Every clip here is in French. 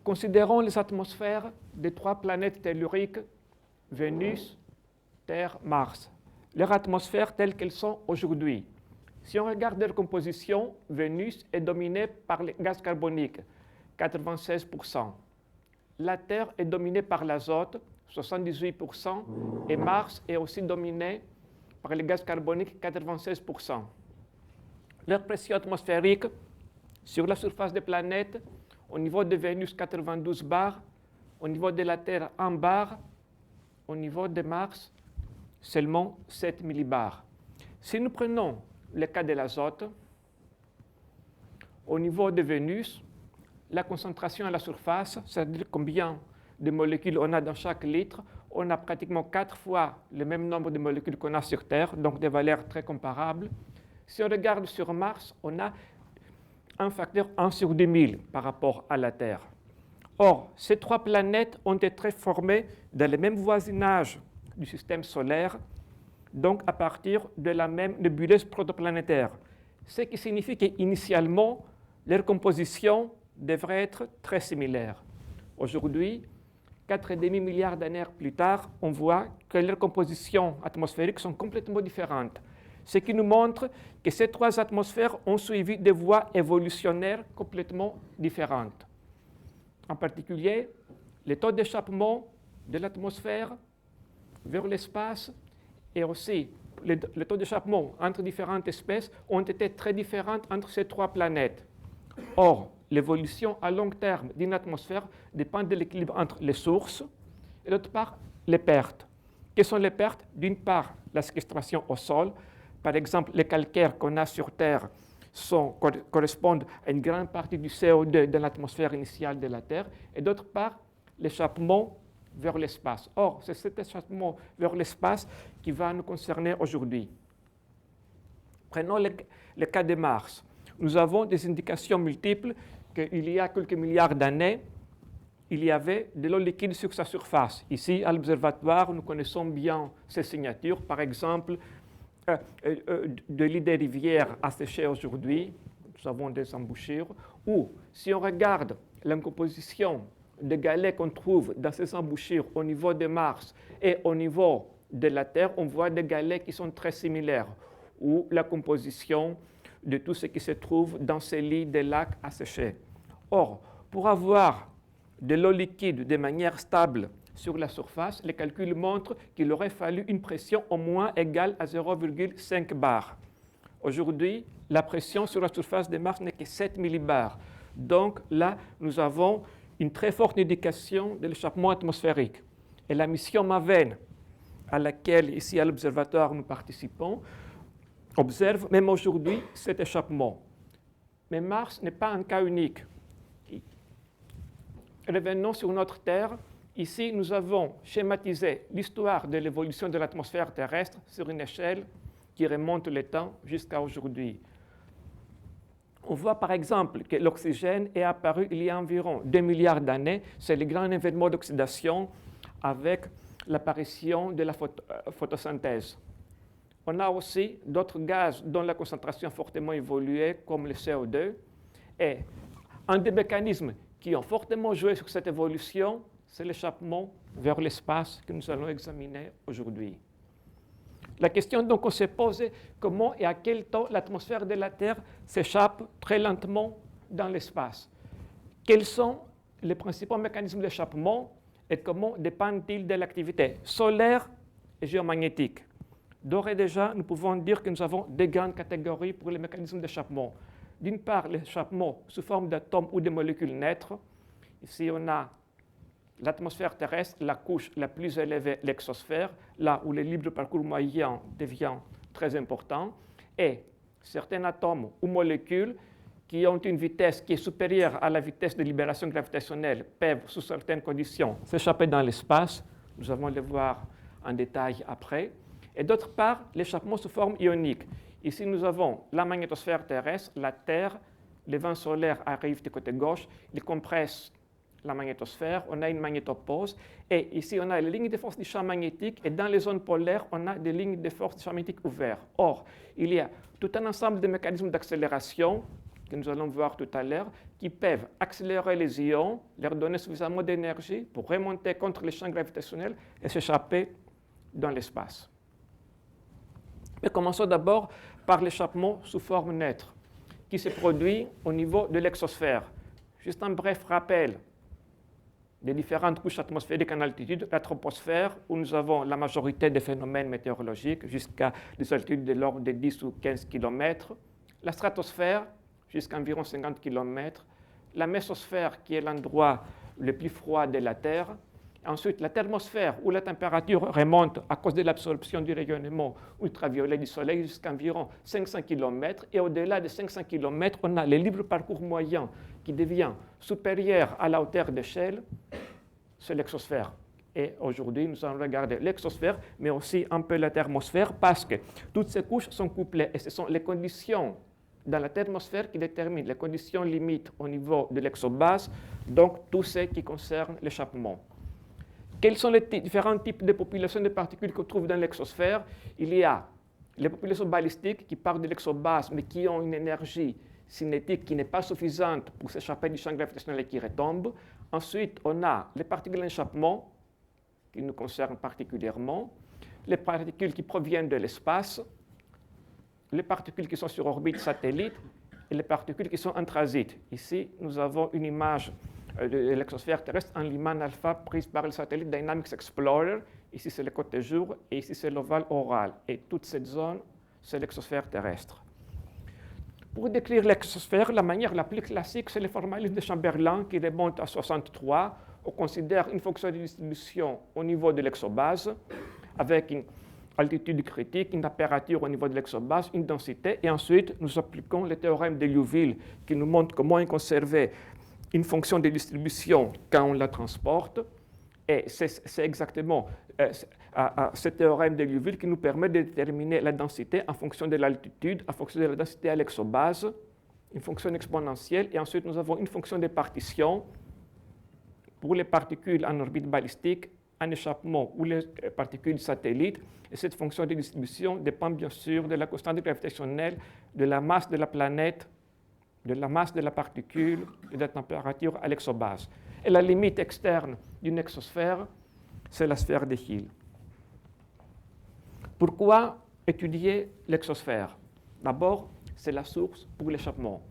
Considérons les atmosphères des 3 planètes telluriques, Vénus, Terre, Mars. Leurs atmosphères telles qu'elles sont aujourd'hui. Si on regarde leur composition, Vénus est dominée par les gaz carboniques, 96%. La Terre est dominée par l'azote, 78%, et Mars est aussi dominé par les gaz carboniques, 96%. Leur pression atmosphérique sur la surface des planètes, au niveau de Vénus, 92 bars, au niveau de la Terre, 1 bar, au niveau de Mars, seulement 7 millibars. Si nous prenons le cas de l'azote, au niveau de Vénus, la concentration à la surface, c'est-à-dire combien de molécules on a dans chaque litre, on a pratiquement 4 fois le même nombre de molécules qu'on a sur Terre, donc des valeurs très comparables. Si on regarde sur Mars, on a un facteur 1 sur 10 000 par rapport à la Terre. Or, ces 3 planètes ont été formées dans le même voisinage du système solaire, donc à partir de la même nébuleuse protoplanétaire, ce qui signifie qu'initialement, leur composition devrait être très similaire. Aujourd'hui, 4,5 milliards d'années plus tard, on voit que leurs compositions atmosphériques sont complètement différentes, ce qui nous montre que ces 3 atmosphères ont suivi des voies évolutionnaires complètement différentes. En particulier, les taux d'échappement de l'atmosphère vers l'espace et aussi les taux d'échappement entre différentes espèces ont été très différents entre ces 3 planètes. Or, l'évolution à long terme d'une atmosphère dépend de l'équilibre entre les sources et d'autre part les pertes. Quelles sont les pertes? D'une part, la séquestration au sol. Par exemple, les calcaires qu'on a sur Terre correspondent à une grande partie du CO2 de l'atmosphère initiale de la Terre, et d'autre part, l'échappement vers l'espace. Or, c'est cet échappement vers l'espace qui va nous concerner aujourd'hui. Prenons le cas de Mars. Nous avons des indications multiples qu'il y a quelques milliards d'années, il y avait de l'eau liquide sur sa surface. Ici, à l'observatoire, nous connaissons bien ces signatures. Par exemple, de l'île des rivières asséchées aujourd'hui, nous avons des embouchures, ou si on regarde la composition des galets qu'on trouve dans ces embouchures au niveau de Mars et au niveau de la Terre, on voit des galets qui sont très similaires, ou la composition de tout ce qui se trouve dans ces lits de lacs asséchés. Or, pour avoir de l'eau liquide de manière stable sur la surface, les calculs montrent qu'il aurait fallu une pression au moins égale à 0,5 bar. Aujourd'hui, la pression sur la surface de Mars n'est que 7 millibars. Donc là, nous avons une très forte indication de l'échappement atmosphérique. Et la mission MAVEN, à laquelle ici à l'observatoire nous participons, observe même aujourd'hui cet échappement. Mais Mars n'est pas un cas unique. Revenons sur notre Terre. Ici, nous avons schématisé l'histoire de l'évolution de l'atmosphère terrestre sur une échelle qui remonte le temps jusqu'à aujourd'hui. On voit par exemple que l'oxygène est apparu il y a environ 2 milliards d'années. C'est le grand événement d'oxydation avec l'apparition de la photosynthèse. On a aussi d'autres gaz dont la concentration a fortement évolué, comme le CO2. Et un des mécanismes qui ont fortement joué sur cette évolution, c'est l'échappement vers l'espace que nous allons examiner aujourd'hui. La question donc on s'est posée, comment et à quel temps l'atmosphère de la Terre s'échappe très lentement dans l'espace? Quels sont les principaux mécanismes d'échappement et comment dépendent-ils de l'activité solaire et géomagnétique? D'ores et déjà, nous pouvons dire que nous avons deux grandes catégories pour les mécanismes d'échappement. D'une part, l'échappement sous forme d'atomes ou de molécules neutres. Ici, on a l'atmosphère terrestre, la couche la plus élevée, l'exosphère, là où le libre parcours moyen devient très important, et certains atomes ou molécules qui ont une vitesse qui est supérieure à la vitesse de libération gravitationnelle peuvent, sous certaines conditions, s'échapper dans l'espace. Nous allons le voir en détail après. Et d'autre part, l'échappement sous forme ionique. Ici, nous avons la magnétosphère terrestre, la Terre, les vents solaires arrivent du côté gauche, ils compressent la magnétosphère, on a une magnétopause, et ici on a les lignes de force du champ magnétique, et dans les zones polaires, on a des lignes de force du champ magnétique ouvertes. Or, il y a tout un ensemble de mécanismes d'accélération que nous allons voir tout à l'heure, qui peuvent accélérer les ions, leur donner suffisamment d'énergie pour remonter contre les champs gravitationnels et s'échapper dans l'espace. Mais commençons d'abord par l'échappement sous forme neutre, qui se produit au niveau de l'exosphère. Juste un bref rappel des différentes couches atmosphériques en altitude, la troposphère, où nous avons la majorité des phénomènes météorologiques jusqu'à des altitudes de l'ordre de 10 ou 15 km, la stratosphère jusqu'à environ 50 km, la mésosphère qui est l'endroit le plus froid de la Terre, ensuite la thermosphère où la température remonte à cause de l'absorption du rayonnement ultraviolet du Soleil jusqu'à environ 500 km, et au-delà de 500 km, on a le libre parcours moyen qui devient supérieur à la hauteur d'échelle, c'est l'exosphère. Et aujourd'hui, nous allons regarder l'exosphère, mais aussi un peu la thermosphère, parce que toutes ces couches sont couplées, et ce sont les conditions dans la thermosphère qui déterminent les conditions limites au niveau de l'exobase, donc tout ce qui concerne l'échappement. Quels sont les différents types de populations de particules qu'on trouve dans l'exosphère? Il y a les populations balistiques qui partent de l'exobase, mais qui ont une énergie cinétique qui n'est pas suffisante pour s'échapper du champ gravitationnel et qui retombent. Ensuite, on a les particules d'échappement, qui nous concernent particulièrement, les particules qui proviennent de l'espace, les particules qui sont sur orbite satellite et les particules qui sont en transit. Ici, nous avons une image de l'exosphère terrestre en Lyman alpha prise par le satellite Dynamics Explorer. Ici, c'est le côté jour et ici, c'est l'ovale oral. Et toute cette zone, c'est l'exosphère terrestre. Pour décrire l'exosphère, la manière la plus classique, c'est le formalisme de Chamberlain qui remonte à 63. On considère une fonction de distribution au niveau de l'exobase avec une altitude critique, une température au niveau de l'exobase, une densité, et ensuite nous appliquons le théorème de Liouville qui nous montre comment conserver une fonction de distribution quand on la transporte. Et c'est exactement ce théorème de Liouville qui nous permet de déterminer la densité en fonction de l'altitude, en fonction de la densité à l'exobase, une fonction exponentielle, et ensuite nous avons une fonction de partition pour les particules en orbite balistique, en échappement ou les particules satellites. Et cette fonction de distribution dépend bien sûr de la constante gravitationnelle, de la masse de la planète, de la masse de la particule et de la température à l'exobase. Et la limite externe d'une exosphère, c'est la sphère de Hill. Pourquoi étudier l'exosphère? D'abord, c'est la source pour l'échappement.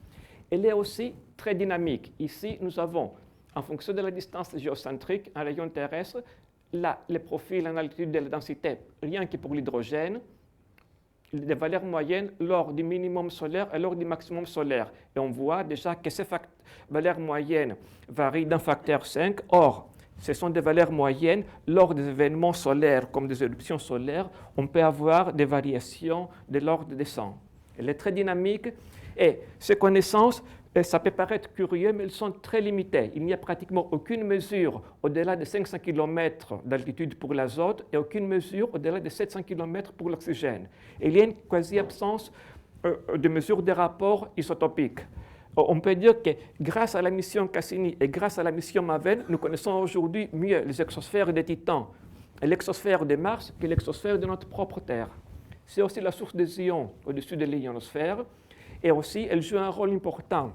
Elle est aussi très dynamique. Ici, nous avons, en fonction de la distance géocentrique, un rayon terrestre, là, les profils en altitude de la densité, rien que pour l'hydrogène, des valeurs moyennes lors du minimum solaire et lors du maximum solaire. Et on voit déjà que ces valeurs moyennes varient d'un facteur 5. Or, ce sont des valeurs moyennes lors des événements solaires, comme des éruptions solaires. On peut avoir des variations de l'ordre de 100. Elle est très dynamique et ces connaissances, ça peut paraître curieux, mais elles sont très limitées. Il n'y a pratiquement aucune mesure au-delà de 500 km d'altitude pour l'azote et aucune mesure au-delà de 700 km pour l'oxygène. Il y a une quasi-absence de mesures de rapports isotopiques. On peut dire que grâce à la mission Cassini et grâce à la mission MAVEN, nous connaissons aujourd'hui mieux les exosphères des Titans et l'exosphère de Mars que l'exosphère de notre propre Terre. C'est aussi la source des ions au-dessus de l'ionosphère. Et aussi, elle joue un rôle important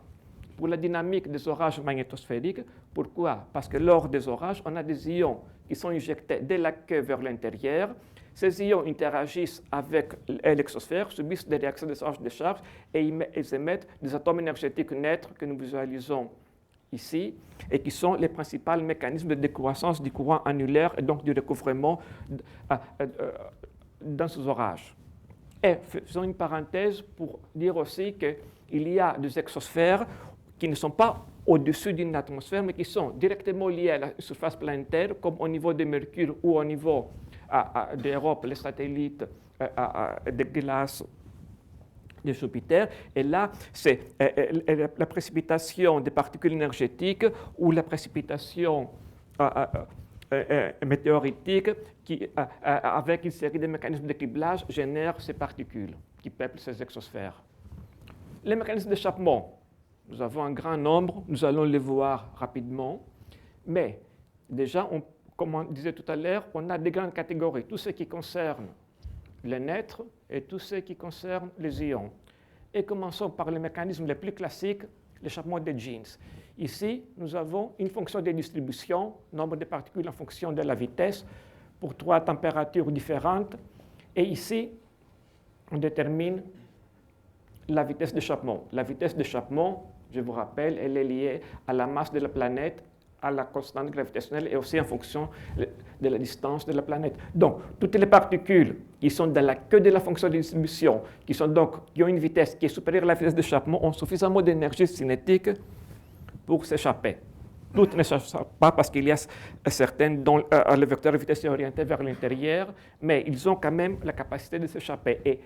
pour la dynamique des orages magnétosphériques. Pourquoi? Parce que lors des orages, on a des ions qui sont injectés de la queue vers l'intérieur. Ces ions interagissent avec l'exosphère, subissent des réactions d'échange de charges et ils émettent des atomes énergétiques neutres que nous visualisons ici et qui sont les principaux mécanismes de décroissance du courant annulaire et donc du recouvrement dans ces orages. Et faisons une parenthèse pour dire aussi qu'il y a des exosphères qui ne sont pas au-dessus d'une atmosphère, mais qui sont directement liées à la surface planétaire, comme au niveau de Mercure ou au niveau d'Europe, les satellites de glace de Jupiter. Et là, c'est la précipitation des particules énergétiques ou la précipitation météoritique qui, avec une série de mécanismes de criblage, génère ces particules qui peuplent ces exosphères. Les mécanismes d'échappement, nous avons un grand nombre, nous allons les voir rapidement, mais déjà, comme on disait tout à l'heure, on a des grandes catégories, tout ce qui concerne les neutres et tout ce qui concerne les ions. Et commençons par le mécanisme le plus classique, l'échappement des jeans. Ici, nous avons une fonction de distribution, nombre de particules en fonction de la vitesse, pour 3 températures différentes. Et ici, on détermine la vitesse d'échappement. La vitesse d'échappement, je vous rappelle, elle est liée à la masse de la planète, à la constante gravitationnelle et aussi en fonction de la distance de la planète. Donc, toutes les particules qui sont dans la queue de la fonction de distribution, qui ont une vitesse qui est supérieure à la vitesse d'échappement, ont suffisamment d'énergie cinétique pour s'échapper. Toutes ne s'échappent pas parce qu'il y a certaines dont le vecteur de vitesse est orienté vers l'intérieur, mais ils ont quand même la capacité de s'échapper. Et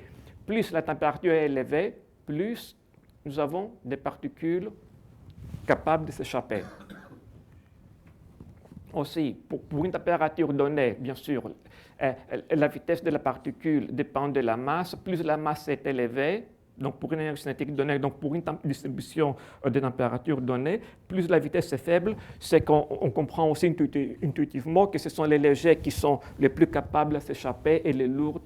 plus la température est élevée, plus nous avons des particules capables de s'échapper. Aussi, pour une température donnée, bien sûr, la vitesse de la particule dépend de la masse. Plus la masse est élevée, donc pour une énergie cinétique donnée, donc pour une distribution de température donnée, plus la vitesse est faible, c'est qu'on comprend aussi intuitivement que ce sont les légers qui sont les plus capables de s'échapper et les lourds,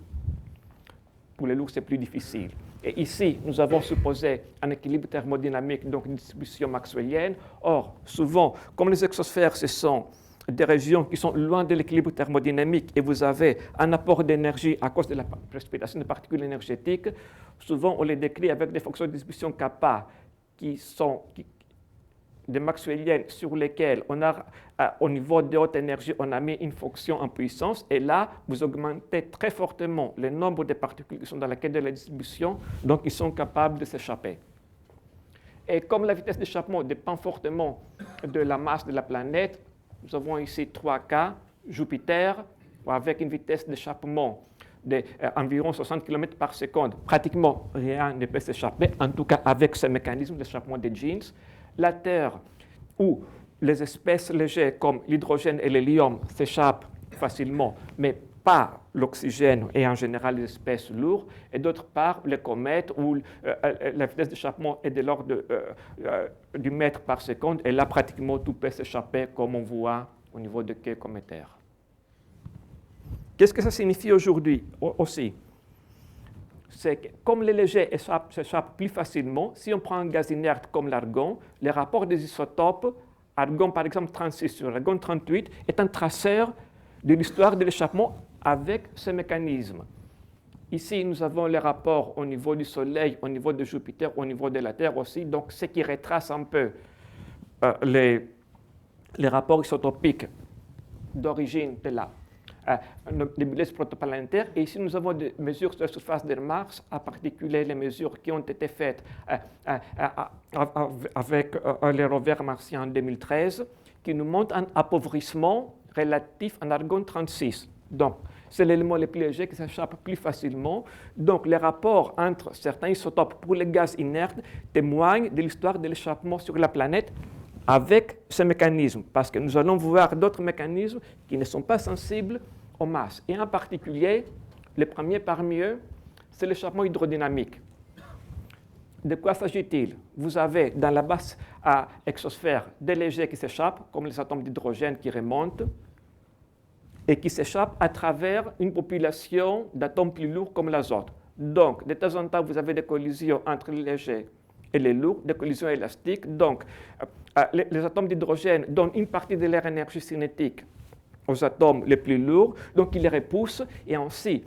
pour les lourds, c'est plus difficile. Et ici, nous avons supposé un équilibre thermodynamique, donc une distribution maxwellienne. Or, souvent, comme les exosphères, ce sont des régions qui sont loin de l'équilibre thermodynamique et vous avez un apport d'énergie à cause de la précipitation de particules énergétiques, souvent on les décrit avec des fonctions de distribution kappa qui sont des maxwelliennes sur lesquelles on a, au niveau de haute énergie, on a mis une fonction en puissance et là, vous augmentez très fortement le nombre de particules qui sont dans la quête de la distribution, donc ils sont capables de s'échapper. Et comme la vitesse d'échappement dépend fortement de la masse de la planète, nous avons ici 3 cas. Jupiter, avec une vitesse d'échappement d'environ 60 km par seconde, pratiquement rien ne peut s'échapper, en tout cas avec ce mécanisme d'échappement des jeans. La Terre, où les espèces légères comme l'hydrogène et l'hélium s'échappent facilement, mais pas l'oxygène et en général les espèces lourdes, et d'autre part les comètes où la vitesse d'échappement est de l'ordre du mètre par seconde, et là pratiquement tout peut s'échapper comme on voit au niveau de quai cométaire. Qu'est-ce que ça signifie aujourd'hui aussi? C'est que comme les légers s'échappent plus facilement, si on prend un gaz inerte comme l'argon, les rapports des isotopes, argon par exemple 36 sur argon 38, est un traceur de l'histoire de l'échappement avec ce mécanisme. Ici, nous avons les rapports au niveau du Soleil, au niveau de Jupiter, au niveau de la Terre aussi, donc ce qui retrace un peu les rapports isotopiques d'origine de la nébuleuse protoplanétaire. Et ici, nous avons des mesures sur la surface de Mars, en particulier les mesures qui ont été faites avec les rovers martiens en 2013, qui nous montrent un appauvrissement relatif en argon 36. Donc, c'est l'élément le plus léger qui s'échappe plus facilement. Donc, les rapports entre certains isotopes pour les gaz inertes témoignent de l'histoire de l'échappement sur la planète avec ce mécanisme, parce que nous allons voir d'autres mécanismes qui ne sont pas sensibles aux masses. Et en particulier, le premier parmi eux, c'est l'échappement hydrodynamique. De quoi s'agit-il? Vous avez dans la basse exosphère des légers qui s'échappent, comme les atomes d'hydrogène qui remontent, et qui s'échappent à travers une population d'atomes plus lourds comme l'azote. Donc, de temps en temps, vous avez des collisions entre les légers et les lourds, des collisions élastiques. Donc, les atomes d'hydrogène donnent une partie de leur énergie cinétique aux atomes les plus lourds, donc ils les repoussent, et ainsi,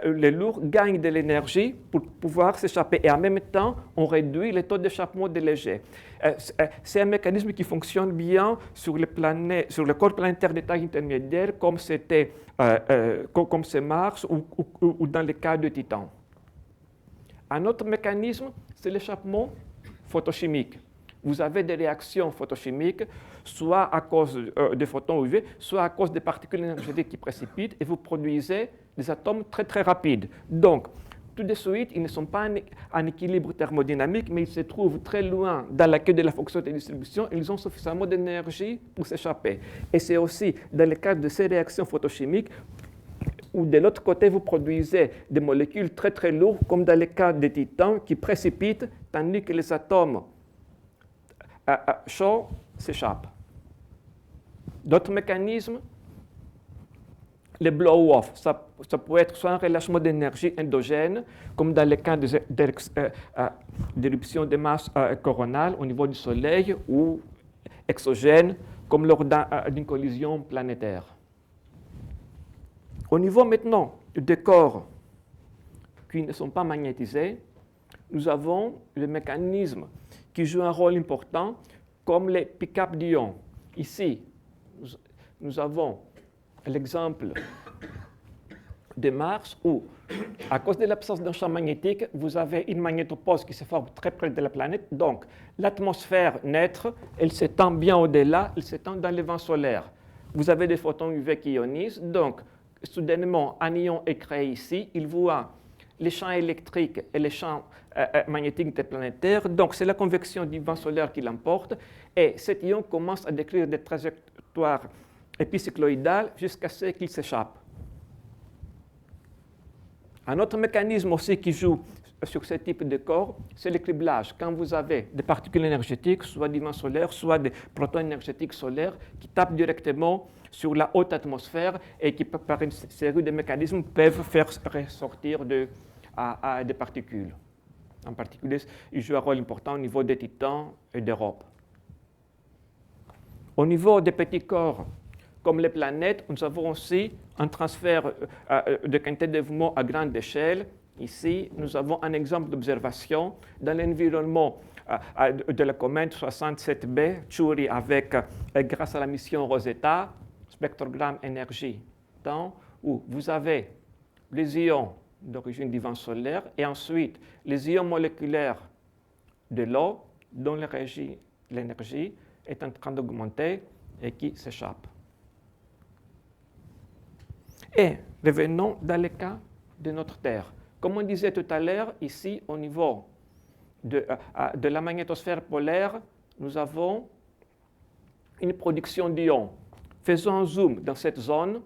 les lourds gagnent de l'énergie pour pouvoir s'échapper. Et en même temps, on réduit le taux d'échappement des légers. C'est un mécanisme qui fonctionne bien sur le corps planétaire de taille intermédiaire, comme c'est Mars ou dans le cas de Titan. Un autre mécanisme, c'est l'échappement photochimique. Vous avez des réactions photochimiques, soit à cause des photons UV, soit à cause des particules énergétiques qui précipitent, et vous produisez des atomes très très rapides. Donc, tout de suite, ils ne sont pas en équilibre thermodynamique, mais ils se trouvent très loin dans la queue de la fonction de distribution, et ils ont suffisamment d'énergie pour s'échapper. Et c'est aussi dans le cas de ces réactions photochimiques où de l'autre côté, vous produisez des molécules très très lourdes, comme dans le cas des titans, qui précipitent, tandis que les atomes chauds s'échappent. D'autres mécanismes, les blow-off, ça peut être soit un relâchement d'énergie endogène, comme dans le cas d'éruption de masse coronale au niveau du Soleil, ou exogène, comme lors d'une collision planétaire. Au niveau maintenant des corps qui ne sont pas magnétisés, nous avons le mécanisme qui joue un rôle important, comme les pick-up d'ions. Ici, nous avons l'exemple de Mars où, à cause de l'absence d'un champ magnétique, vous avez une magnétopause qui se forme très près de la planète. Donc, l'atmosphère naître, elle s'étend bien au-delà, elle s'étend dans les vents solaires. Vous avez des photons UV qui ionisent. Donc, soudainement, un ion est créé ici. Il voit les champs électriques et les champs magnétiques interplanétaires. Donc, c'est la convection du vent solaire qui l'emporte. Et cet ion commence à décrire des trajectoires épicycloïdales jusqu'à ce qu'il s'échappe. Un autre mécanisme aussi qui joue sur ce type de corps, c'est le criblage. Quand vous avez des particules énergétiques, soit du vent solaire, soit des protons énergétiques solaires, qui tapent directement sur la haute atmosphère et qui, par une série de mécanismes, peuvent faire ressortir des particules. En particulier, ils jouent un rôle important au niveau des titans et d'Europe. Au niveau des petits corps, comme les planètes, nous avons aussi un transfert de quantité de mouvement à grande échelle. Ici, nous avons un exemple d'observation dans l'environnement de la comète 67b, Chury, grâce à la mission Rosetta, spectrogramme énergie-temps, où vous avez les ions d'origine du vent solaire et ensuite les ions moléculaires de l'eau dont l'énergie est en train d'augmenter et qui s'échappe. Et revenons dans le cas de notre Terre. Comme on disait tout à l'heure, ici, au niveau de la magnétosphère polaire, nous avons une production d'ions. Faisons un zoom dans cette zone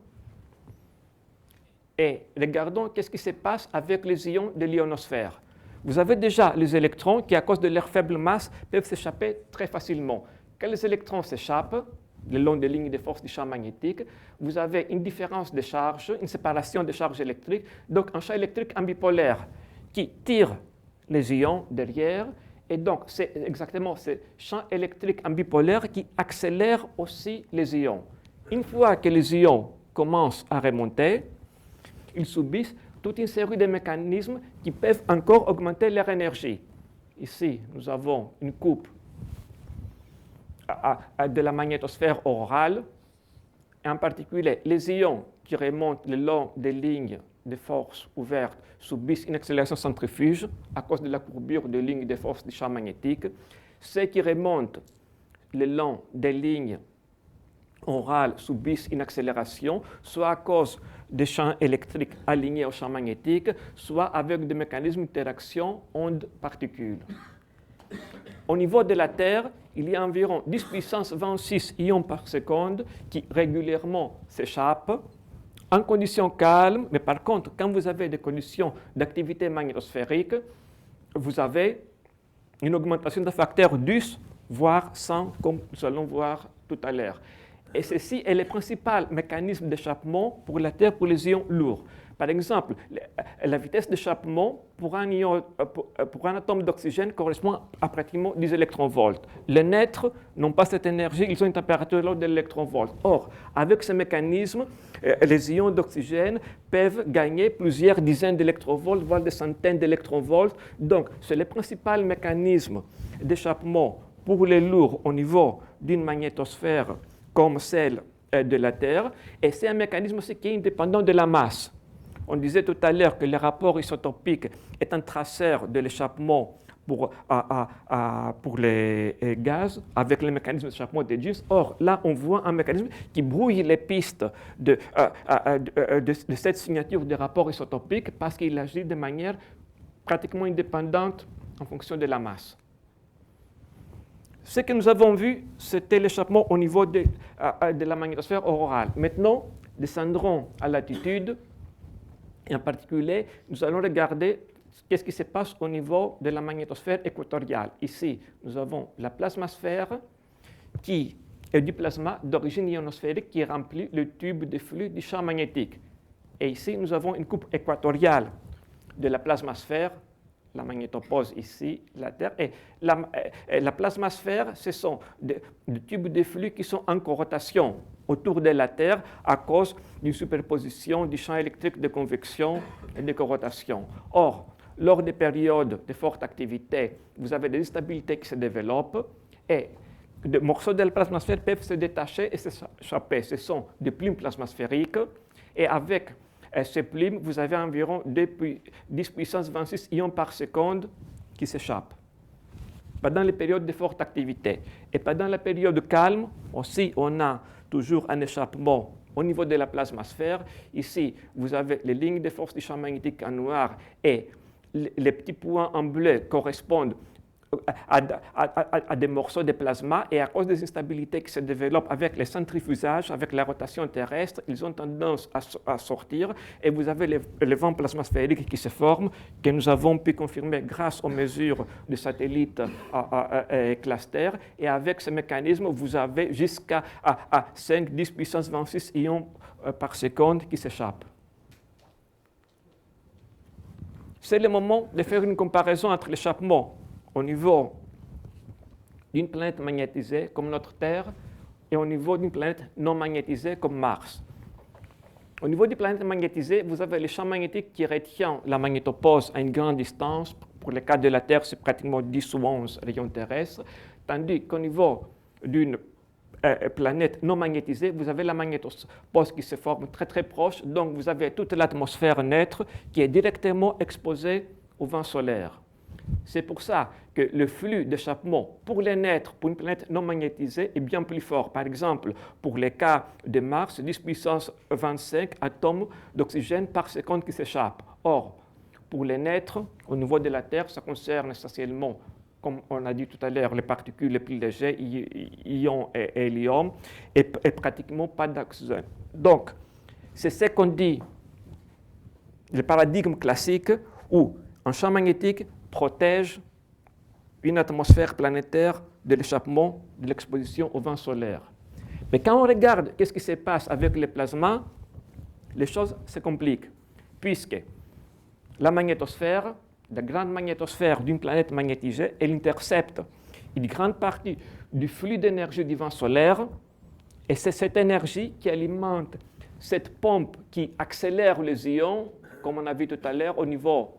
et regardons qu'est-ce qui se passe avec les ions de l'ionosphère. Vous avez déjà les électrons qui, à cause de leur faible masse, peuvent s'échapper très facilement. Quand les électrons s'échappent, le long des lignes de force du champ magnétique, vous avez une différence de charge, une séparation de charges électriques, donc un champ électrique ambipolaire qui tire les ions derrière, et donc c'est exactement ce champ électrique ambipolaire qui accélère aussi les ions. Une fois que les ions commencent à remonter, ils subissent toute une série de mécanismes qui peuvent encore augmenter leur énergie. Ici, nous avons une coupe de la magnétosphère orale, et en particulier les ions qui remontent le long des lignes de force ouvertes subissent une accélération centrifuge à cause de la courbure des lignes de force du champ magnétique. Ceux qui remontent le long des lignes orales subissent une accélération, soit à cause des champs électriques alignés au champ magnétique, soit avec des mécanismes d'interaction ondes-particules. Au niveau de la Terre, il y a environ 10 puissance 26 ions par seconde qui régulièrement s'échappent en conditions calmes, mais par contre, quand vous avez des conditions d'activité magnétosphérique, vous avez une augmentation de facteur 10, voire 100, comme nous allons voir tout à l'heure. Et ceci est le principal mécanisme d'échappement pour la Terre pour les ions lourds. Par exemple, la vitesse d'échappement pour un atome d'oxygène correspond à pratiquement 10 électronvolts. Les neutres n'ont pas cette énergie, ils ont une température de l'ordre de l'électronvolt. Or, avec ce mécanisme, les ions d'oxygène peuvent gagner plusieurs dizaines d'électronvolts, voire des centaines d'électronvolts. Donc, c'est le principal mécanisme d'échappement pour les lourds au niveau d'une magnétosphère comme celle de la Terre. Et c'est un mécanisme aussi qui est indépendant de la masse. On disait tout à l'heure que le rapport isotopique est un traceur de l'échappement pour les gaz avec le mécanisme d'échappement des Gibbs. Or, là, on voit un mécanisme qui brouille les pistes de cette signature de rapport isotopique parce qu'il agit de manière pratiquement indépendante en fonction de la masse. Ce que nous avons vu, c'était l'échappement au niveau de la magnétosphère aurorale. Maintenant, descendrons à l'altitude. Et en particulier, nous allons regarder qu'est-ce qui se passe au niveau de la magnétosphère équatoriale. Ici, nous avons la plasmasphère qui et du plasma d'origine ionosphérique qui remplit le tube de flux du champ magnétique. Et ici, nous avons une coupe équatoriale de la plasmasphère, la magnétopause ici, la Terre. Et la plasmasphère, ce sont des tubes de flux qui sont en corrotation autour de la Terre à cause d'une superposition du champ électrique de convection et de corrotation. Or, lors des périodes de forte activité, vous avez des instabilités qui se développent et des morceaux de la plasmasphère peuvent se détacher et s'échapper. Ce sont des plumes plasmasphériques et avec ces plumes, vous avez environ 10 puissance 26 ions par seconde qui s'échappent. Pendant les périodes de forte activité et pendant la période calme, aussi on a toujours un échappement au niveau de la plasmasphère. Ici, vous avez les lignes de force du champ magnétique en noir et les petits points en bleu correspondent à des morceaux de plasma et à cause des instabilités qui se développent avec les centrifugages, avec la rotation terrestre, ils ont tendance à sortir et vous avez les vents plasmasphériques qui se forment que nous avons pu confirmer grâce aux mesures de satellites cluster et avec ce mécanisme, vous avez jusqu'à 5-10 puissance 26 ions par seconde qui s'échappent. C'est le moment de faire une comparaison entre l'échappement au niveau d'une planète magnétisée comme notre Terre et au niveau d'une planète non magnétisée comme Mars. Au niveau des planètes magnétisées, vous avez le champ magnétique qui retient la magnétopause à une grande distance. Pour le cas de la Terre, c'est pratiquement 10 ou 11 rayons terrestres, tandis qu'au niveau d'une planète non magnétisée, vous avez la magnétopause qui se forme très très proche, donc vous avez toute l'atmosphère neutre qui est directement exposée au vent solaire. C'est pour ça que le flux d'échappement pour les neutres, pour une planète non magnétisée, est bien plus fort. Par exemple, pour les cas de Mars, 10 puissance 25 atomes d'oxygène par seconde qui s'échappent. Or, pour les neutres, au niveau de la Terre, ça concerne essentiellement, comme on a dit tout à l'heure, les particules les plus légères, ions et hélium, et pratiquement pas d'oxygène. Donc, c'est ce qu'on dit, le paradigme classique où un champ magnétique protège une atmosphère planétaire de l'échappement de l'exposition au vent solaire. Mais quand on regarde qu'est-ce qui se passe avec les plasmas, les choses se compliquent, puisque la magnétosphère, la grande magnétosphère d'une planète magnétisée, elle intercepte une grande partie du flux d'énergie du vent solaire, et c'est cette énergie qui alimente cette pompe qui accélère les ions, comme on a vu tout à l'heure, au niveau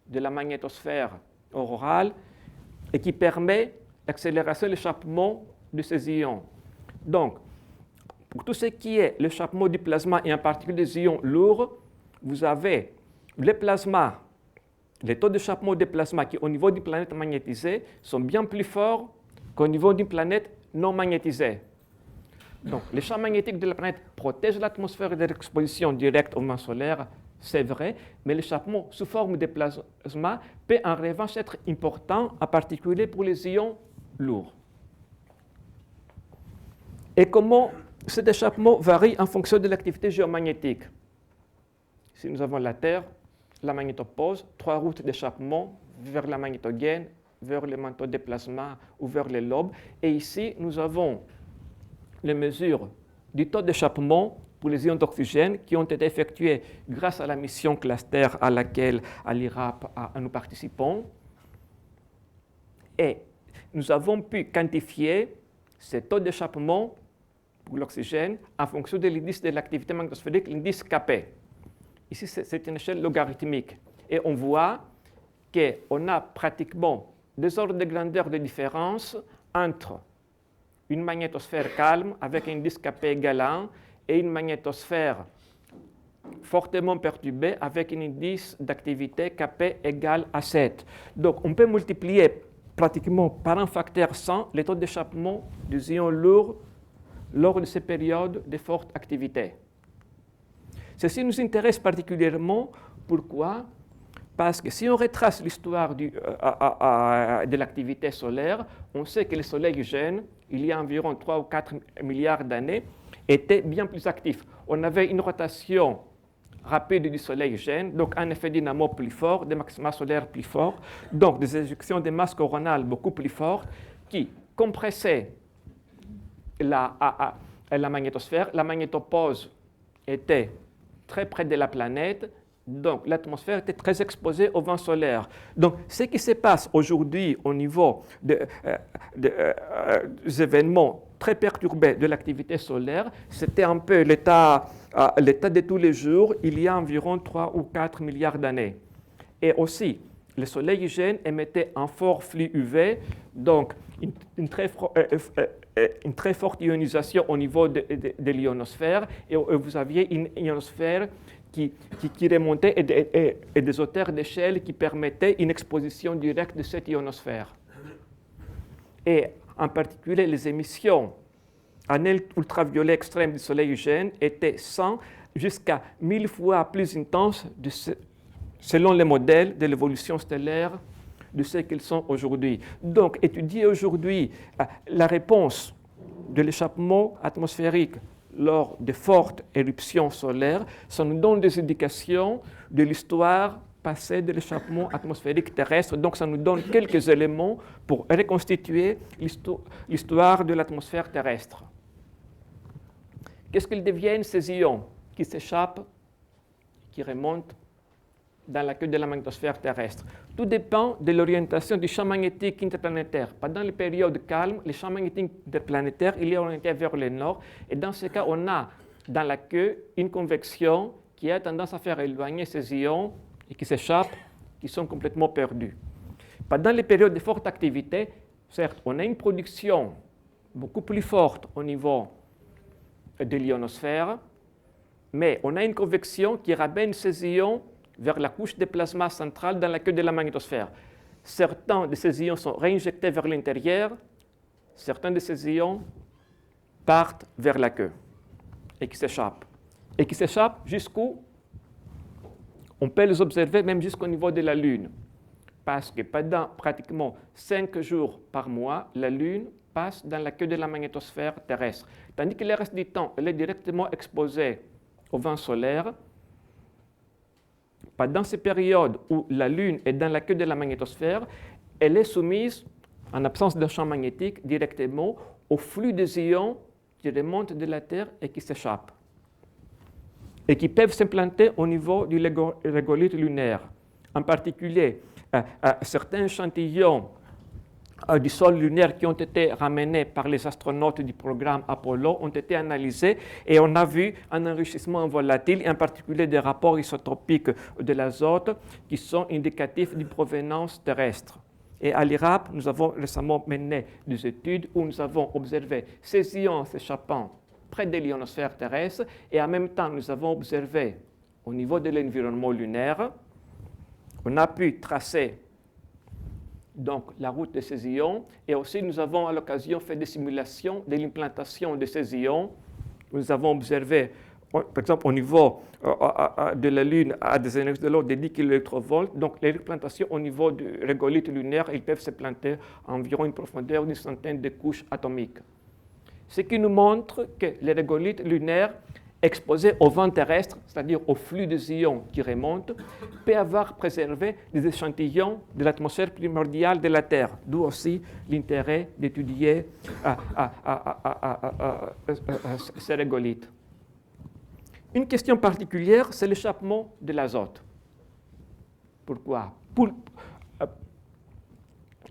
de la magnétosphère aurorale et qui permet l'accélération de l'échappement de ces ions. Donc, pour tout ce qui est l'échappement du plasma et en particulier des ions lourds, vous avez les plasmas, les taux d'échappement des plasmas qui, au niveau d'une planète magnétisée, sont bien plus forts qu'au niveau d'une planète non magnétisée. Donc, les champs magnétiques de la planète protègent l'atmosphère de l'exposition directe au vent solaire, c'est vrai, mais l'échappement sous forme de plasma peut en revanche être important, en particulier pour les ions lourds. Et comment cet échappement varie en fonction de l'activité géomagnétique? Si nous avons la Terre, la magnétopause, 3 routes d'échappement vers la magnétogène, vers le manteau de plasma ou vers les lobes. Et ici, nous avons les mesures du taux d'échappement pour les ions d'oxygène qui ont été effectuées grâce à la mission cluster à laquelle à l'IRAP nous participons. Et nous avons pu quantifier ce taux d'échappement pour l'oxygène en fonction de l'indice de l'activité magnétosphérique, l'indice Kp. Ici, c'est une échelle logarithmique. Et on voit qu'on a pratiquement 2 ordres de grandeur de différence entre une magnétosphère calme avec un indice Kp égal à 1 et une magnétosphère fortement perturbée avec un indice d'activité Kp égal à 7. Donc, on peut multiplier pratiquement par un facteur 100 les taux d'échappement des ions lourds lors de ces périodes de forte activité. Ceci nous intéresse particulièrement. Pourquoi? Parce que si on retrace l'histoire de l'activité solaire, on sait que le Soleil jeune, il y a environ 3 ou 4 milliards d'années, était bien plus actif. On avait une rotation rapide du Soleil jeune, donc un effet dynamo plus fort, des maxima solaires plus forts, donc des éjections de masse coronale beaucoup plus fortes qui compressaient la magnétosphère. La magnétopause était très près de la planète, donc l'atmosphère était très exposée au vent solaire. Donc ce qui se passe aujourd'hui au niveau des événements très perturbés de l'activité solaire, c'était un peu l'état de tous les jours il y a environ 3 ou 4 milliards d'années. Et aussi, le Soleil jeune émettait un fort flux UV, donc une très forte ionisation au niveau de l'ionosphère, et vous aviez une ionosphère qui remontait et des hauteurs d'échelle qui permettaient une exposition directe de cette ionosphère. Et en particulier, les émissions en ultraviolet extrême du Soleil jeune étaient 100 jusqu'à 1000 fois plus intenses selon les modèles de l'évolution stellaire de ce qu'ils sont aujourd'hui. Donc, étudier aujourd'hui la réponse de l'échappement atmosphérique lors de fortes éruptions solaires, ça nous donne des indications de l'histoire passée de l'échappement atmosphérique terrestre. Donc, ça nous donne quelques éléments pour reconstituer l'histoire de l'atmosphère terrestre. Qu'est-ce qu'ils deviennent ces ions qui s'échappent, qui remontent dans la queue de la magnétosphère terrestre? Tout dépend de l'orientation du champ magnétique interplanétaire. Pendant les périodes calmes, les champs magnétiques interplanétaires, il est orienté vers le nord. Et dans ce cas, on a dans la queue une convection qui a tendance à faire éloigner ces ions et qui s'échappent, qui sont complètement perdus. Pendant les périodes de forte activité, certes, on a une production beaucoup plus forte au niveau de l'ionosphère, mais on a une convection qui ramène ces ions vers la couche de plasma centrale dans la queue de la magnétosphère. Certains de ces ions sont réinjectés vers l'intérieur, certains de ces ions partent vers la queue et qui s'échappent. Et qui s'échappent jusqu'où? On peut les observer même jusqu'au niveau de la Lune. Parce que pendant pratiquement 5 jours par mois, la Lune passe dans la queue de la magnétosphère terrestre. Tandis que le reste du temps, elle est directement exposée au vent solaire. Pendant ces périodes où la Lune est dans la queue de la magnétosphère, elle est soumise, en absence d'un champ magnétique, directement au flux des ions qui remontent de la Terre et qui s'échappent. Et qui peuvent s'implanter au niveau du régolithe lunaire. En particulier, certains échantillons du sol lunaire qui ont été ramenés par les astronautes du programme Apollo ont été analysés et on a vu un enrichissement volatile, et en particulier des rapports isotopiques de l'azote qui sont indicatifs d'une provenance terrestre. Et à l'IRAP, nous avons récemment mené des études où nous avons observé ces ions s'échappant près de l'ionosphère terrestre et en même temps nous avons observé au niveau de l'environnement lunaire, on a pu tracer donc la route de ces ions, et aussi nous avons à l'occasion fait des simulations de l'implantation de ces ions. Nous avons observé, par exemple, au niveau de la Lune à des énergies de l'ordre de 10 kV, donc les implantations au niveau du régolithe lunaire, ils peuvent se planter à environ une profondeur d'une centaine de couches atomiques. Ce qui nous montre que les régolithes lunaires exposé au vent terrestre, c'est-à-dire au flux des ions qui remontent, peut avoir préservé des échantillons de l'atmosphère primordiale de la Terre, d'où aussi l'intérêt d'étudier ces régolithes. Une question particulière, c'est l'échappement de l'azote. Pourquoi?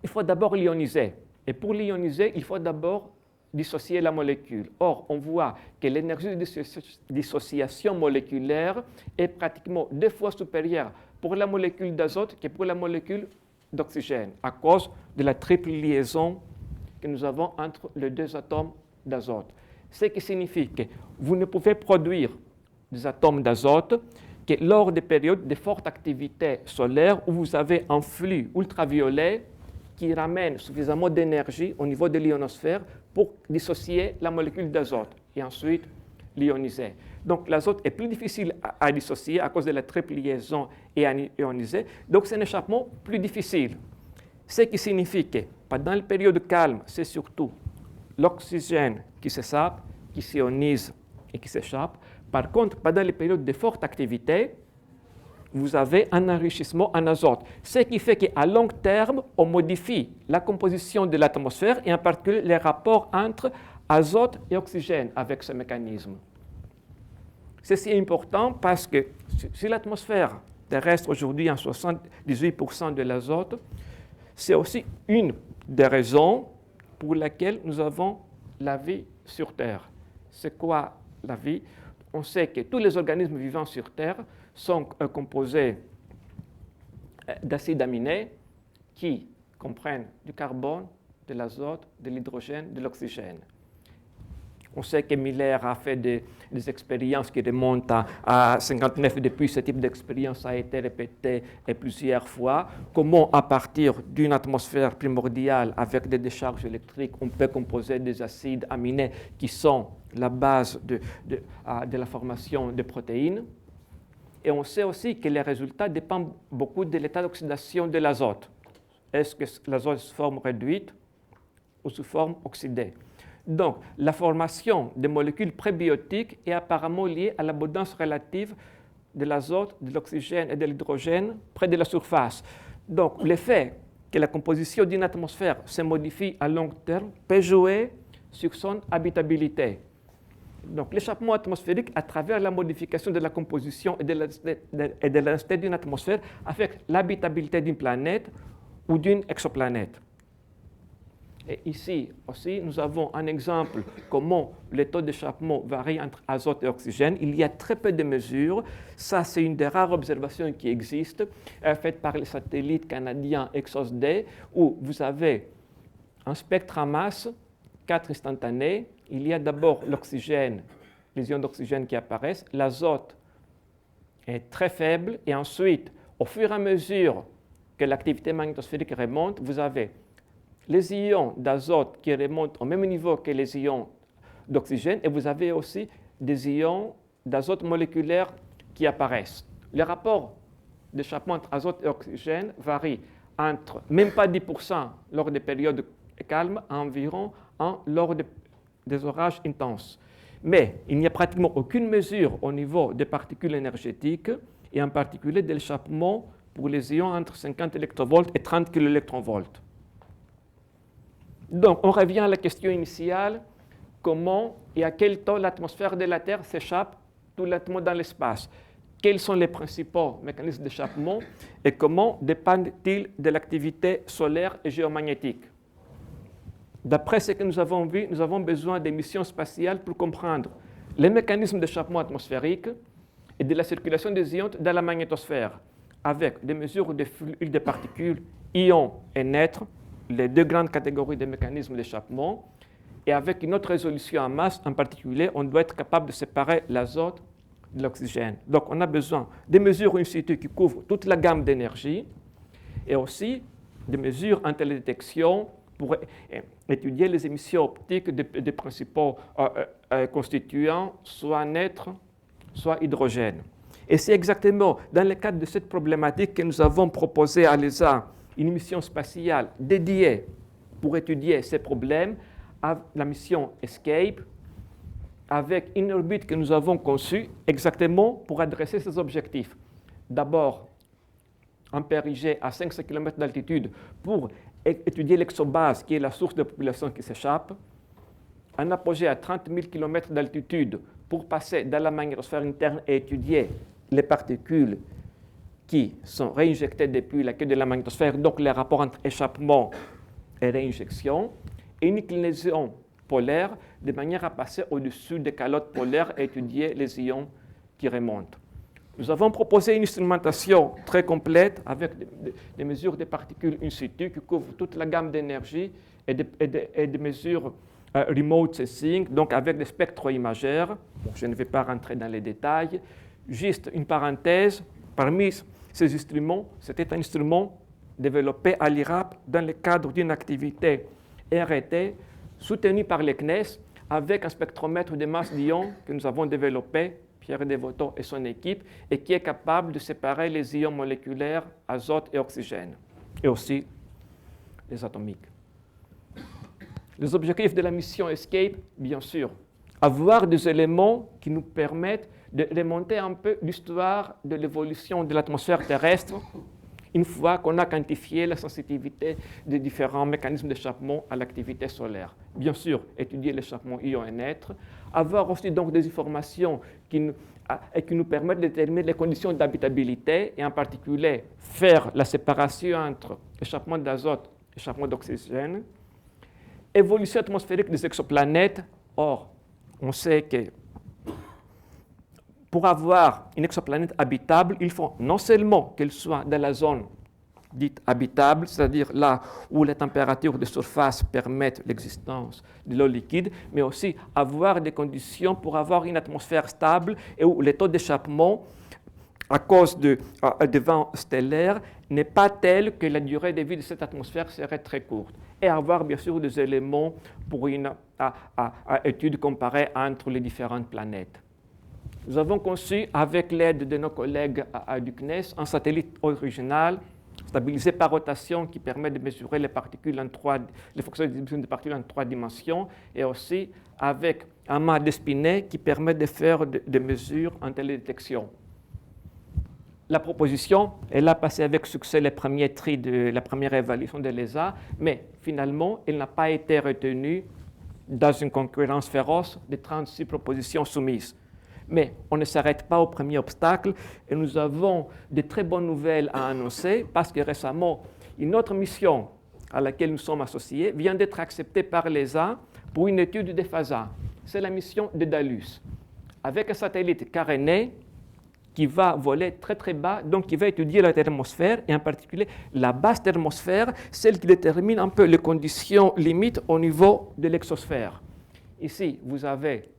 Il faut d'abord l'ioniser. Et pour l'ioniser, il faut d'abord dissocier la molécule. Or, on voit que l'énergie de dissociation moléculaire est pratiquement 2 fois supérieure pour la molécule d'azote que pour la molécule d'oxygène, à cause de la triple liaison que nous avons entre les 2 atomes d'azote. Ce qui signifie que vous ne pouvez produire des atomes d'azote que lors des périodes de forte activité solaire où vous avez un flux ultraviolet qui ramène suffisamment d'énergie au niveau de l'ionosphère pour dissocier la molécule d'azote et ensuite l'ioniser. Donc l'azote est plus difficile à dissocier à cause de la triple liaison et à ioniser, donc c'est un échappement plus difficile. Ce qui signifie que pendant les périodes calmes, c'est surtout l'oxygène qui s'échappe, qui s'ionise et qui s'échappe. Par contre, pendant les périodes de forte activité, vous avez un enrichissement en azote. Ce qui fait qu'à long terme, on modifie la composition de l'atmosphère et en particulier les rapports entre azote et oxygène avec ce mécanisme. Ceci est important parce que si l'atmosphère terrestre aujourd'hui a 78% de l'azote, c'est aussi une des raisons pour lesquelles nous avons la vie sur Terre. C'est quoi la vie? On sait que tous les organismes vivants sur Terre sont composés d'acides aminés qui comprennent du carbone, de l'azote, de l'hydrogène, de l'oxygène. On sait que Miller a fait des expériences qui remontent à 1959. Depuis, ce type d'expérience a été répété plusieurs fois. Comment, à partir d'une atmosphère primordiale avec des décharges électriques, on peut composer des acides aminés qui sont la base de la formation de protéines. Et on sait aussi que les résultats dépendent beaucoup de l'état d'oxydation de l'azote. Est-ce que l'azote sous forme réduite ou sous forme oxydée? Donc, la formation des molécules prébiotiques est apparemment liée à l'abondance relative de l'azote, de l'oxygène et de l'hydrogène près de la surface. Donc, le fait que la composition d'une atmosphère se modifie à long terme peut jouer sur son habitabilité. Donc, l'échappement atmosphérique, à travers la modification de la composition et de l'instinct d'une atmosphère, affecte l'habitabilité d'une planète ou d'une exoplanète. Et ici aussi, nous avons un exemple comment le taux d'échappement varie entre azote et oxygène. Il y a très peu de mesures. Ça, c'est une des rares observations qui existent, faites par le satellite canadien EXOS-D, où vous avez un spectre en masse, 4 instantanés. Il y a d'abord l'oxygène, les ions d'oxygène qui apparaissent. L'azote est très faible. Et ensuite, au fur et à mesure que l'activité magnétosphérique remonte, vous avez les ions d'azote qui remontent au même niveau que les ions d'oxygène, et vous avez aussi des ions d'azote moléculaire qui apparaissent. Le rapport d'échappement entre azote et oxygène varie entre même pas 10% lors des périodes calmes à environ 1 lors des orages intenses. Mais il n'y a pratiquement aucune mesure au niveau des particules énergétiques, et en particulier de l'échappement pour les ions entre 50 électrovolts et 30 kiloélectronvolts. Donc, on revient à la question initiale, comment et à quel taux l'atmosphère de la Terre s'échappe tout lentement dans l'espace? Quels sont les principaux mécanismes d'échappement et comment dépendent-ils de l'activité solaire et géomagnétique? D'après ce que nous avons vu, nous avons besoin des missions spatiales pour comprendre les mécanismes d'échappement atmosphérique et de la circulation des ions dans la magnétosphère, avec des mesures de flux de particules, ions et neutres, les deux grandes catégories de mécanismes d'échappement, et avec une autre résolution en masse, en particulier, on doit être capable de séparer l'azote de l'oxygène. Donc, on a besoin des mesures in situ qui couvrent toute la gamme d'énergie, et aussi des mesures en télédétection pour étudier les émissions optiques des principaux constituants, soit neutres, soit hydrogène. Et c'est exactement dans le cadre de cette problématique que nous avons proposé à l'ESA une mission spatiale dédiée pour étudier ces problèmes, la mission ESCAPE, avec une orbite que nous avons conçue exactement pour adresser ces objectifs. D'abord, un périgée à 500 km d'altitude pour étudier l'exobase, qui est la source de population qui s'échappe, un apogée à 30 000 km d'altitude pour passer dans la magnétosphère interne et étudier les particules qui sont réinjectées depuis la queue de la magnétosphère, donc les rapports entre échappement et réinjection, et une inclinaison polaire de manière à passer au-dessus des calottes polaires et étudier les ions qui remontent. Nous avons proposé une instrumentation très complète avec des mesures des particules in situ qui couvrent toute la gamme d'énergie et des mesures remote sensing, donc avec des spectro-imageurs. Bon, je ne vais pas rentrer dans les détails. Juste une parenthèse, parmi ces instruments, c'était un instrument développé à l'IRAP dans le cadre d'une activité RT soutenue par le CNES avec un spectromètre de masse d'ions que nous avons développé, Pierre Devoto et son équipe, et qui est capable de séparer les ions moléculaires azote et oxygène, et aussi les atomiques. Les objectifs de la mission ESCAPE, bien sûr, avoir des éléments qui nous permettent de remonter un peu l'histoire de l'évolution de l'atmosphère terrestre une fois qu'on a quantifié la sensitivité des différents mécanismes d'échappement à l'activité solaire. Bien sûr, étudier l'échappement ion et neutre, avoir aussi donc des informations qui nous permettent de déterminer les conditions d'habitabilité et en particulier faire la séparation entre échappement d'azote et échappement d'oxygène. Évolution atmosphérique des exoplanètes. Or, on sait que pour avoir une exoplanète habitable, il faut non seulement qu'elle soit dans la zone dite habitable, c'est-à-dire là où les températures de surface permettent l'existence de l'eau liquide, mais aussi avoir des conditions pour avoir une atmosphère stable et où les taux d'échappement, à cause de vents stellaires, n'est pas tel que la durée de vie de cette atmosphère serait très courte. Et avoir bien sûr des éléments pour une étude comparée entre les différentes planètes. Nous avons conçu, avec l'aide de nos collègues du CNES, un satellite original stabilisé par rotation qui permet de mesurer les fonctions de distribution des particules en 3 dimensions et aussi avec un mât d'Espiney qui permet de faire des mesures en télédétection. La proposition, elle a passé avec succès les premiers tris de la première évaluation de l'ESA, mais finalement, elle n'a pas été retenue dans une concurrence féroce des 36 propositions soumises. Mais on ne s'arrête pas au premier obstacle et nous avons de très bonnes nouvelles à annoncer parce que récemment, une autre mission à laquelle nous sommes associés vient d'être acceptée par l'ESA pour une étude des phasas. C'est la mission de Dédalus, avec un satellite caréné qui va voler très très bas, donc qui va étudier la thermosphère et en particulier la basse thermosphère, celle qui détermine un peu les conditions limites au niveau de l'exosphère. Ici, vous avez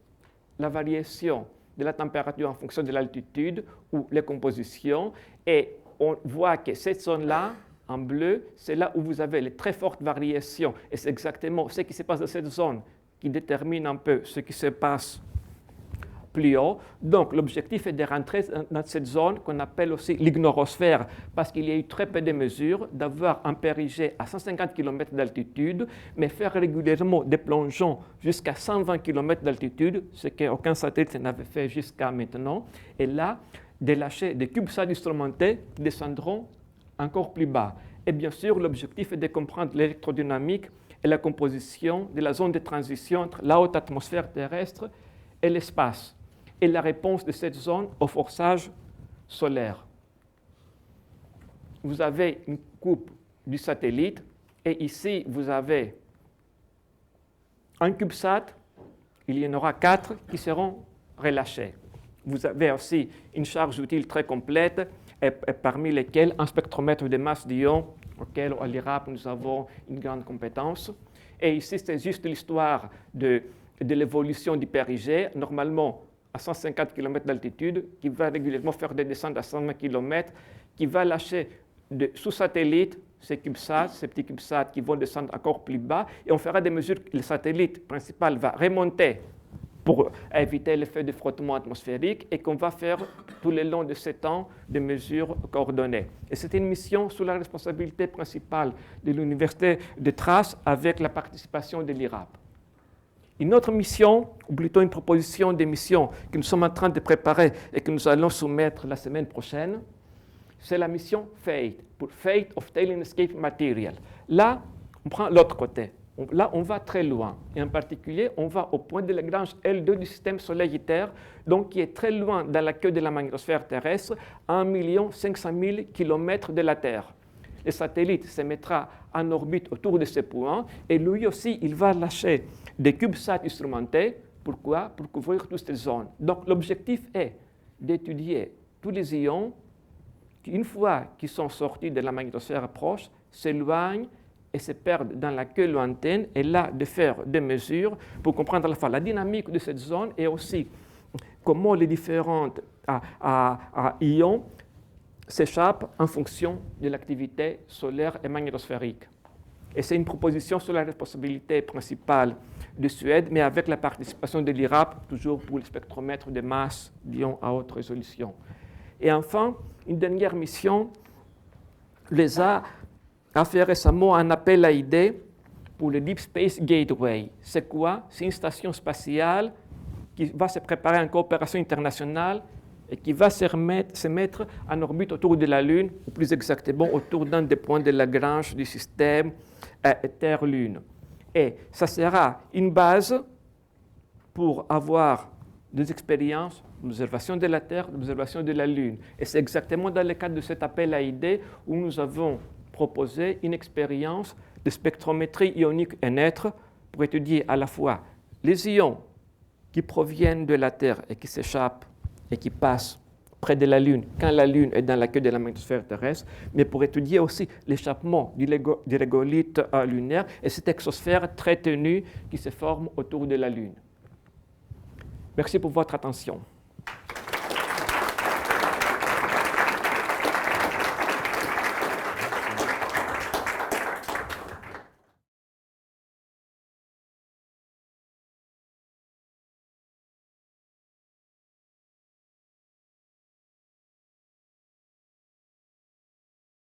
la variation de la température en fonction de l'altitude ou les compositions. Et on voit que cette zone-là, en bleu, c'est là où vous avez les très fortes variations. Et c'est exactement ce qui se passe dans cette zone qui détermine un peu ce qui se passe plus haut. Donc, l'objectif est de rentrer dans cette zone qu'on appelle aussi l'ignorosphère, parce qu'il y a eu très peu de mesures, d'avoir un périgée à 150 km d'altitude, mais faire régulièrement des plongeons jusqu'à 120 km d'altitude, ce qu'aucun satellite n'avait fait jusqu'à maintenant, et là, de lâcher des CubeSats instrumentés qui descendront encore plus bas. Et bien sûr, l'objectif est de comprendre l'électrodynamique et la composition de la zone de transition entre la haute atmosphère terrestre et l'espace, et la réponse de cette zone au forçage solaire. Vous avez une coupe du satellite, et ici, vous avez un CubeSat, il y en aura 4 qui seront relâchés. Vous avez aussi une charge utile très complète, et parmi lesquelles un spectromètre de masse d'ions, auquel à l'IRAP nous avons une grande compétence. Et ici, c'est juste l'histoire de l'évolution du périgée, normalement à 150 km d'altitude, qui va régulièrement faire des descentes à 120 km, qui va lâcher sous satellite ces petits CubeSats qui vont descendre encore plus bas, et on fera des mesures. Le satellite principal va remonter pour éviter l'effet de frottement atmosphérique et qu'on va faire tout le long de 7 ans des mesures coordonnées. Et c'est une mission sous la responsabilité principale de l'Université de Thrace avec la participation de l'IRAP. Une autre mission, ou plutôt une proposition de mission que nous sommes en train de préparer et que nous allons soumettre la semaine prochaine, c'est la mission FATE, pour Fate of Tail Escape Material. Là, on prend l'autre côté. Là, on va très loin. Et en particulier, on va au point de Lagrange L2 du système Soleil-Terre, donc qui est très loin dans la queue de la magnétosphère terrestre, à 1 500 000 km de la Terre. Le satellite se mettra en orbite autour de ce point, et lui aussi, il va lâcher des CubeSats instrumentés. Pourquoi? Pour couvrir toutes ces zones. Donc, l'objectif est d'étudier tous les ions qui, une fois qu'ils sont sortis de la magnétosphère proche, s'éloignent et se perdent dans la queue lointaine, et là, de faire des mesures pour comprendre à la fois la dynamique de cette zone et aussi comment les différents ions s'échappent en fonction de l'activité solaire et magnétosphérique. Et c'est une proposition sur la responsabilité principale de Suède, mais avec la participation de l'IRAP, toujours pour le spectromètre de masse d'ions à haute résolution. Et enfin, une dernière mission, l'ESA a fait récemment un appel à idées pour le Deep Space Gateway. C'est quoi? C'est une station spatiale qui va se préparer en coopération internationale et qui va se mettre en orbite autour de la Lune, ou plus exactement autour d'un des points de Lagrange du système Terre-Lune. Et ça sera une base pour avoir des expériences d'observation de la Terre, d'observation de la Lune. Et c'est exactement dans le cadre de cet appel à idées où nous avons proposé une expérience de spectrométrie ionique et neutre pour étudier à la fois les ions qui proviennent de la Terre et qui s'échappent et qui passent près de la Lune quand la Lune est dans la queue de la magnétosphère terrestre, mais pour étudier aussi l'échappement du régolithe lunaire et cette exosphère très ténue qui se forme autour de la Lune. Merci pour votre attention.